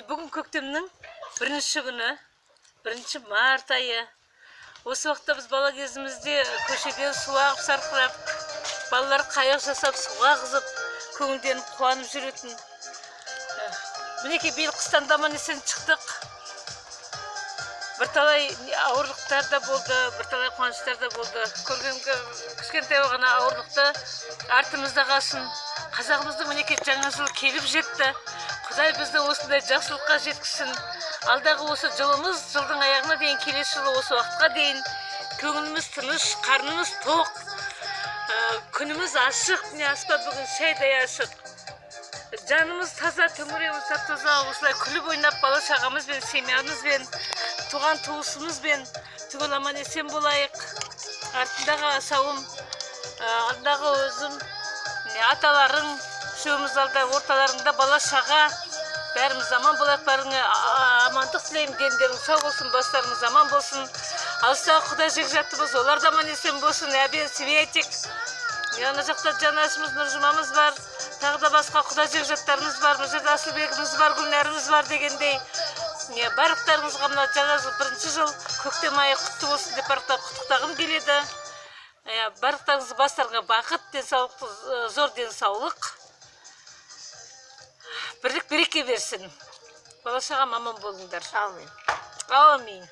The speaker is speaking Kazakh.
Бүгін көктемнің бірінші күні, 1 март айы. Осы уақытта біз бала кезімізде көшеде су ағып сарқырап, балалар қайық жасап суға ағызып, көңілденіп қуанып жүретін. Мінекей биыл қыстан аман есен шықтық. Бірталай ауырлықтар да болды, бірталай қуаныштар да болды. Көрген кішкентай ғана ауырлықты артымызда қалсын. Қазағымыздың мінекей жаңа жыл келіп жетті. Құдай бізді осындай жақсылыққа жеткізсін. Алдағы осы жылымыз, жылдың аяғына дейін, келесі жылы осы уақытқа дейін көңіліміз тыныш, қарнымыз тоқ, күніміз ашық, міне аспан бүгін шайдай ашық. Жанымыз таза, төңірегіміз тап-таза, осылай күліп ойнап бала шағамызбен, семьямызбен, туған туысымызбен түгел аман есен болайық. Артындағы асауым, алдағы өзім, аталарың, үшеуміз алда орталарында бала шаға, бәріміз аман болайық, бәріңе амандық тілеймін, дендерің сау болсын, бастарыңыз аман болсын. Алыстағы құда жекжаттымыз, олар да аман есен болсын, әбен Светик. Ана жақта жанашымыз, Нұржұмамыз бар, тағы да басқа құда жекжаттарымыз бар, бұл жерде Асылбегіміз бар, Гүлнәріміз бар дегендей. Барлықтарыңызға мына жаңа жыл, 1 жыл көктем айы құтты болсын деп құттықтағым келеді. Барлықтарыңыз бастарыңа бақыт, денсаулық, зор денсаулық, бірлік береке берсін. Бала шағам аман болыңдар. Аумин. Аумин.